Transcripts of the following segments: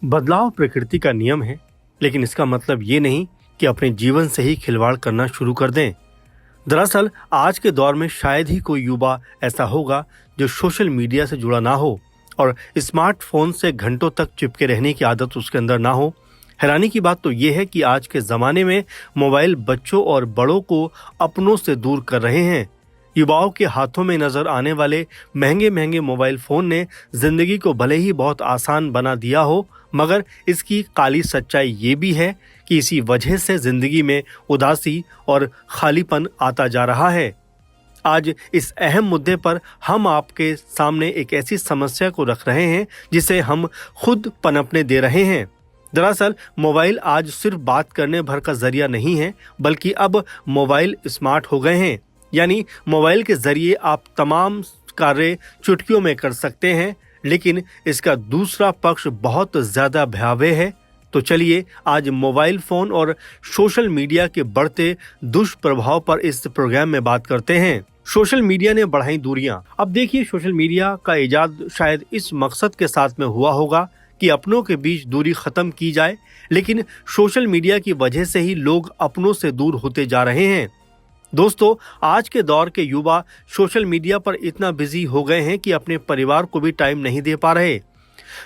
बदलाव प्रकृति का नियम है, लेकिन इसका मतलब ये नहीं कि अपने जीवन से ही खिलवाड़ करना शुरू कर दें। दरअसल आज के दौर में शायद ही कोई युवा ऐसा होगा जो सोशल मीडिया से जुड़ा ना हो और स्मार्टफोन से घंटों तक चिपके रहने की आदत उसके अंदर ना हो। हैरानी की बात तो यह है कि आज के ज़माने में मोबाइल बच्चों और बड़ों को अपनों से दूर कर रहे हैं। युवाओं के हाथों में नजर आने वाले महंगे महंगे मोबाइल फोन ने जिंदगी को भले ही बहुत आसान बना दिया हो, मगर इसकी काली सच्चाई ये भी है कि इसी वजह से जिंदगी में उदासी और खालीपन आता जा रहा है। आज इस अहम मुद्दे पर हम आपके सामने एक ऐसी समस्या को रख रहे हैं जिसे हम खुद पनपने दे रहे हैं। दरअसल मोबाइल आज सिर्फ बात करने भर का जरिया नहीं है, बल्कि अब मोबाइल स्मार्ट हो गए हैं। यानी मोबाइल के जरिए आप तमाम कार्य चुटकियों में कर सकते हैं, लेकिन इसका दूसरा पक्ष बहुत ज्यादा भयावह है। तो चलिए आज मोबाइल फोन और सोशल मीडिया के बढ़ते दुष्प्रभाव पर इस प्रोग्राम में बात करते हैं। सोशल मीडिया ने बढ़ाई दूरियां। अब देखिए, सोशल मीडिया का इजाद शायद इस मकसद के साथ में हुआ होगा कि अपनों के बीच दूरी खत्म की जाए, लेकिन सोशल मीडिया की वजह से ही लोग अपनों से दूर होते जा रहे हैं। दोस्तों, आज के दौर के युवा सोशल मीडिया पर इतना बिजी हो गए हैं कि अपने परिवार को भी टाइम नहीं दे पा रहे।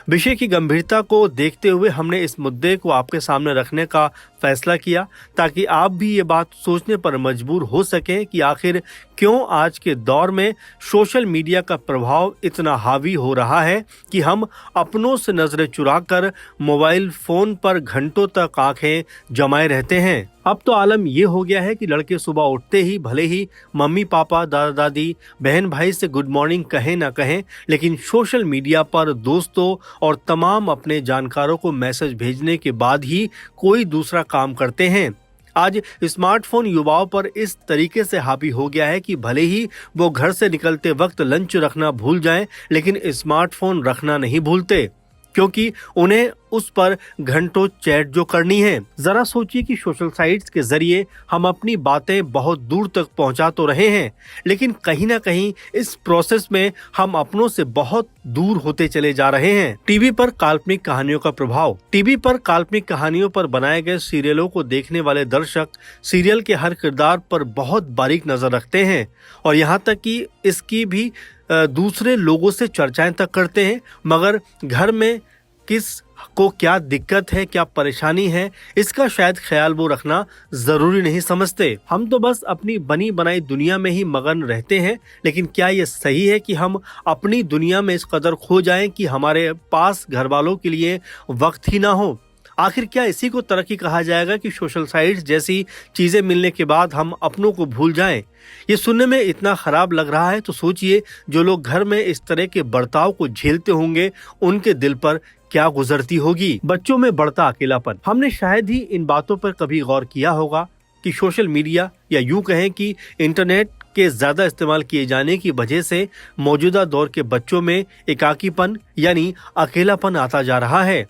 विषय की गंभीरता को देखते हुए हमने इस मुद्दे को आपके सामने रखने का फैसला किया, ताकि आप भी ये बात सोचने पर मजबूर हो सकें कि आखिर क्यों आज के दौर में सोशल मीडिया का प्रभाव इतना हावी हो रहा है कि हम अपनों से नजरें चुराकर मोबाइल फोन पर घंटों तक आंखें जमाए रहते हैं। अब तो आलम ये हो गया है कि लड़के सुबह उठते ही भले ही मम्मी पापा दादा दादी बहन भाई से गुड मॉर्निंग कहें ना कहें, लेकिन सोशल मीडिया पर दोस्तों और तमाम अपने जानकारों को मैसेज भेजने के बाद ही कोई दूसरा काम करते हैं। आज स्मार्टफोन युवाओं पर इस तरीके से हावी हो गया है कि भले ही वो घर से निकलते वक्त लंच रखना भूल जाएं, लेकिन स्मार्टफोन रखना नहीं भूलते, क्योंकि उन्हें उस पर घंटों चैट जो करनी है। जरा सोचिए कि सोशल साइट्स के जरिए हम अपनी बातें बहुत दूर तक पहुंचा तो रहे हैं, लेकिन कहीं ना कहीं इस प्रोसेस में हम अपनों से बहुत दूर होते चले जा रहे हैं। टीवी पर काल्पनिक कहानियों का प्रभाव। टीवी पर काल्पनिक कहानियों पर बनाए गए सीरियलों को देखने वाले दर्शक सीरियल के हर किरदार पर बहुत बारीक नजर रखते हैं और यहाँ तक कि इसकी भी दूसरे लोगों से चर्चाएं तक करते हैं, मगर घर में किस को क्या दिक्कत है, क्या परेशानी है, इसका शायद ख्याल वो रखना जरूरी नहीं समझते। हम तो बस अपनी बनी बनाई दुनिया में ही मगन रहते हैं, लेकिन क्या ये सही है कि हम अपनी दुनिया में इस कदर खो जाएं कि हमारे पास घर वालों के लिए वक्त ही ना हो? आखिर क्या इसी को तरक्की कहा जाएगा कि सोशल साइट्स जैसी चीजें मिलने के बाद हम अपनों को भूल जाएं? ये सुनने में इतना खराब लग रहा है तो सोचिए, जो लोग घर में इस तरह के बर्ताव को झेलते होंगे उनके दिल पर क्या गुजरती होगी। बच्चों में बढ़ता अकेलापन। हमने शायद ही इन बातों पर कभी गौर किया होगा कि सोशल मीडिया या यूं कहें कि इंटरनेट के ज्यादा इस्तेमाल किए जाने की वजह से मौजूदा दौर के बच्चों में एकाकीपन यानी अकेलापन आता जा रहा है,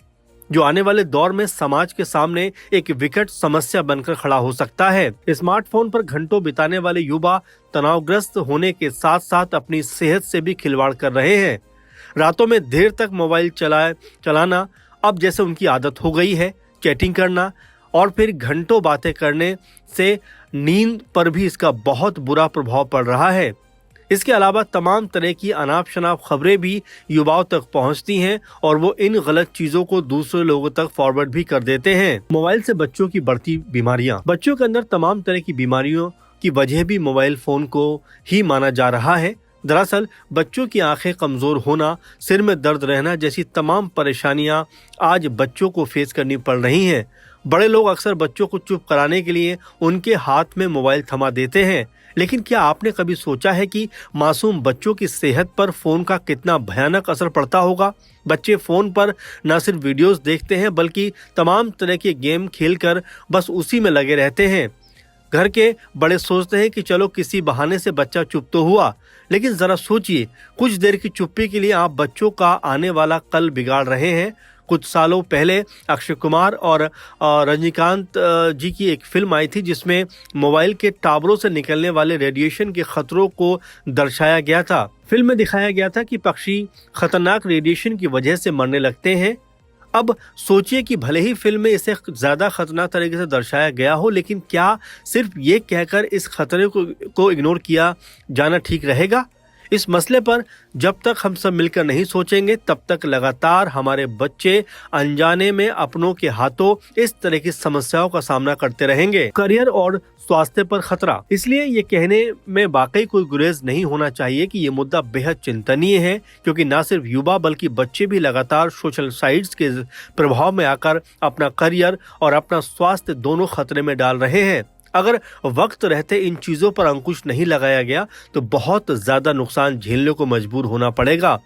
जो आने वाले दौर में समाज के सामने एक विकट समस्या बनकर खड़ा हो सकता है। स्मार्टफोन पर घंटों बिताने वाले युवा तनावग्रस्त होने के साथ साथ अपनी सेहत से भी खिलवाड़ कर रहे हैं। रातों में देर तक मोबाइल चलाना अब जैसे उनकी आदत हो गई है। चैटिंग करना और फिर घंटों बातें करने से नींद पर भी इसका बहुत बुरा प्रभाव पड़ रहा है। इसके अलावा तमाम तरह की अनाप शनाप खबरें भी युवाओं तक पहुंचती हैं और वो इन गलत चीजों को दूसरे लोगों तक फॉरवर्ड भी कर देते हैं। मोबाइल से बच्चों की बढ़ती बीमारियां। बच्चों के अंदर तमाम तरह की बीमारियों की वजह भी मोबाइल फोन को ही माना जा रहा है। दरअसल बच्चों की आंखें कमजोर होना, सिर में दर्द रहना जैसी तमाम परेशानियां आज बच्चों को फेस करनी पड़ रही हैं। बड़े लोग अक्सर बच्चों को चुप कराने के लिए उनके हाथ में मोबाइल थमा देते हैं, लेकिन क्या आपने कभी सोचा है कि मासूम बच्चों की सेहत पर फोन का कितना भयानक असर पड़ता होगा? बच्चे फोन पर न सिर्फ वीडियोस देखते हैं, बल्कि तमाम तरह के गेम खेलकर बस उसी में लगे रहते हैं। घर के बड़े सोचते हैं कि चलो किसी बहाने से बच्चा चुप तो हुआ, लेकिन जरा सोचिए, कुछ देर की चुप्पी के लिए आप बच्चों का आने वाला कल बिगाड़ रहे हैं। कुछ सालों पहले अक्षय कुमार और रजनीकांत जी की एक फिल्म आई थी जिसमें मोबाइल के टावरों से निकलने वाले रेडिएशन के खतरों को दर्शाया गया था। फिल्म में दिखाया गया था कि पक्षी खतरनाक रेडिएशन की वजह से मरने लगते हैं। अब सोचिए कि भले ही फिल्म में इसे ज़्यादा खतरनाक तरीके से दर्शाया गया हो, लेकिन क्या सिर्फ ये कहकर इस खतरे को इग्नोर किया जाना ठीक रहेगा? इस मसले पर जब तक हम सब मिलकर नहीं सोचेंगे, तब तक लगातार हमारे बच्चे अनजाने में अपनों के हाथों इस तरह की समस्याओं का सामना करते रहेंगे। करियर और स्वास्थ्य पर खतरा। इसलिए ये कहने में वाकई कोई गुरेज नहीं होना चाहिए कि ये मुद्दा बेहद चिंतनीय है, क्योंकि न सिर्फ युवा बल्कि बच्चे भी लगातार सोशल साइट्स के प्रभाव में आकर अपना करियर और अपना स्वास्थ्य दोनों खतरे में डाल रहे हैं। अगर वक्त रहते इन चीजों पर अंकुश नहीं लगाया गया तो बहुत ज्यादा नुकसान झेलने को मजबूर होना पड़ेगा।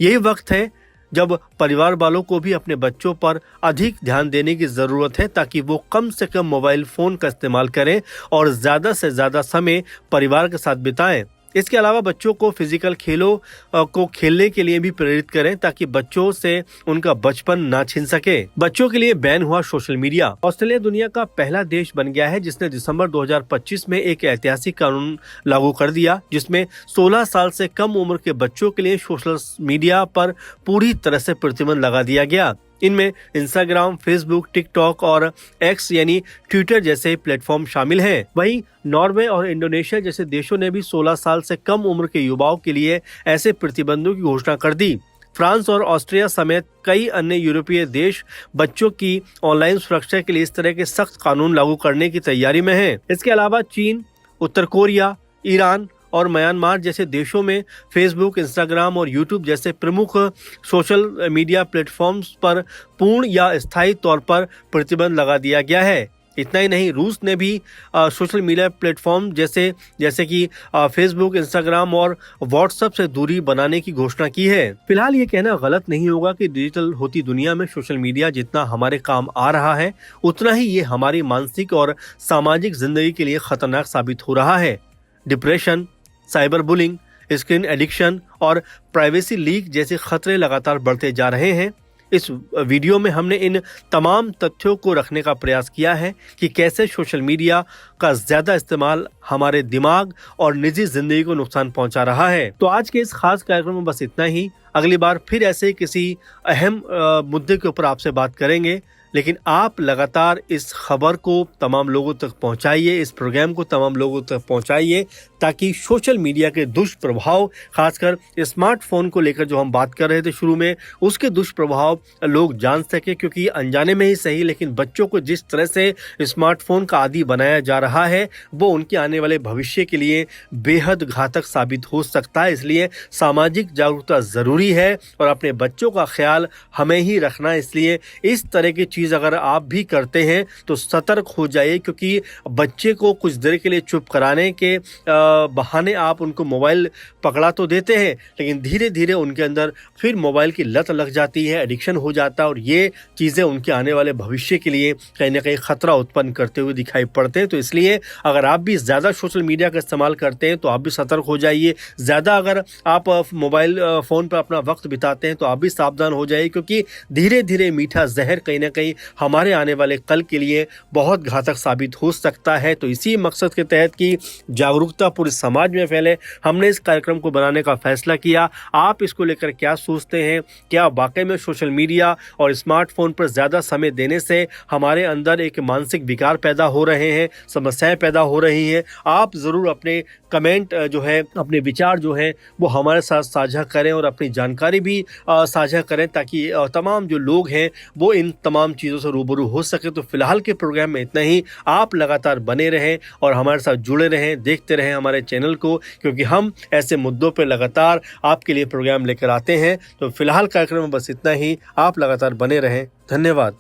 यही वक्त है जब परिवार वालों को भी अपने बच्चों पर अधिक ध्यान देने की जरूरत है, ताकि वो कम से कम मोबाइल फोन का इस्तेमाल करें और ज्यादा से ज्यादा समय परिवार के साथ बिताएं। इसके अलावा बच्चों को फिजिकल खेलों को खेलने के लिए भी प्रेरित करें, ताकि बच्चों से उनका बचपन ना छिन सके। बच्चों के लिए बैन हुआ सोशल मीडिया। ऑस्ट्रेलिया दुनिया का पहला देश बन गया है जिसने दिसंबर 2025 में एक ऐतिहासिक कानून लागू कर दिया, जिसमें 16 साल से कम उम्र के बच्चों के लिए सोशल मीडिया पर पूरी तरह से प्रतिबंध लगा दिया गया। इनमें इंस्टाग्राम, फेसबुक, टिकटॉक और एक्स यानी ट्विटर जैसे प्लेटफॉर्म शामिल हैं। वहीं नॉर्वे और इंडोनेशिया जैसे देशों ने भी 16 साल से कम उम्र के युवाओं के लिए ऐसे प्रतिबंधों की घोषणा कर दी। फ्रांस और ऑस्ट्रिया समेत कई अन्य यूरोपीय देश बच्चों की ऑनलाइन सुरक्षा के लिए इस तरह के सख्त कानून लागू करने की तैयारी में हैं। इसके अलावा चीन, उत्तर कोरिया, ईरान और म्यांमार जैसे देशों में फेसबुक, इंस्टाग्राम और यूट्यूब जैसे प्रमुख सोशल मीडिया प्लेटफॉर्म्स पर पूर्ण या स्थायी तौर पर प्रतिबंध लगा दिया गया है। इतना ही नहीं, रूस ने भी सोशल मीडिया प्लेटफॉर्म जैसे कि फेसबुक, इंस्टाग्राम और व्हाट्सएप से दूरी बनाने की घोषणा की है। फिलहाल ये कहना गलत नहीं होगा कि डिजिटल होती दुनिया में सोशल मीडिया जितना हमारे काम आ रहा है, उतना ही ये हमारी मानसिक और सामाजिक जिंदगी के लिए खतरनाक साबित हो रहा है। Depression, cyber bullying, screen addiction और प्राइवेसी लीक जैसे खतरे लगातार बढ़ते जा रहे हैं। इस वीडियो में हमने इन तमाम तथ्यों को रखने का प्रयास किया है कि कैसे सोशल मीडिया का ज्यादा इस्तेमाल हमारे दिमाग और निजी जिंदगी को नुकसान पहुंचा रहा है। तो आज के इस खास कार्यक्रम में बस इतना ही। अगली बार फिर ऐसे किसी अहम मुद्दे के ऊपर आपसे बात करेंगे, लेकिन आप लगातार इस खबर को तमाम लोगों तक पहुंचाइए, इस प्रोग्राम को तमाम लोगों तक पहुंचाइए, ताकि सोशल मीडिया के दुष्प्रभाव, खासकर स्मार्टफोन को लेकर जो हम बात कर रहे थे शुरू में, उसके दुष्प्रभाव लोग जान सके। क्योंकि अनजाने में ही सही, लेकिन बच्चों को जिस तरह से स्मार्टफोन का आदी बनाया जा रहा है, वो उनके आने वाले भविष्य के लिए बेहद घातक साबित हो सकता है। इसलिए सामाजिक जागरूकता जरूरी है और अपने बच्चों का ख्याल हमें ही रखना है। इसलिए इस तरह की चीज अगर आप भी करते हैं तो सतर्क हो जाइए, क्योंकि बच्चे को कुछ देर के लिए चुप कराने के बहाने आप उनको मोबाइल पकड़ा तो देते हैं, लेकिन धीरे धीरे उनके अंदर फिर मोबाइल की लत लग जाती है, एडिक्शन हो जाता है और ये चीजें उनके आने वाले भविष्य के लिए कहीं ना कहीं खतरा उत्पन्न करते हुए दिखाई पड़ते हैं। तो इसलिए अगर आप भी ज्यादा सोशल मीडिया का इस्तेमाल करते हैं तो आप भी सतर्क हो जाइए। ज्यादा अगर आप मोबाइल फोन पर अपना वक्त बिताते हैं तो आप भी सावधान हो जाइए, क्योंकि धीरे धीरे मीठा जहर कहीं ना कहीं हमारे आने वाले कल के लिए बहुत घातक साबित हो सकता है। तो इसी मकसद के तहत कि जागरूकता पूरे समाज में फैले, हमने इस कार्यक्रम को बनाने का फैसला किया। आप इसको लेकर क्या सोचते हैं? क्या वाकई में सोशल मीडिया और स्मार्टफोन पर ज़्यादा समय देने से हमारे अंदर एक मानसिक विकार पैदा हो रहे हैं, समस्याएं पैदा हो रही हैं? आप ज़रूर अपने कमेंट जो है, अपने विचार जो है वो हमारे साथ साझा करें और अपनी जानकारी भी साझा करें, ताकि तमाम जो लोग हैं वो इन तमाम चीज़ों से रूबरू हो सके। तो फिलहाल के प्रोग्राम में इतना ही। आप लगातार बने रहें और हमारे साथ जुड़े रहें, देखते रहें हमारे चैनल को, क्योंकि हम ऐसे मुद्दों पर लगातार आपके लिए प्रोग्राम लेकर आते हैं। तो फिलहाल कार्यक्रम में बस इतना ही। आप लगातार बने रहें। धन्यवाद।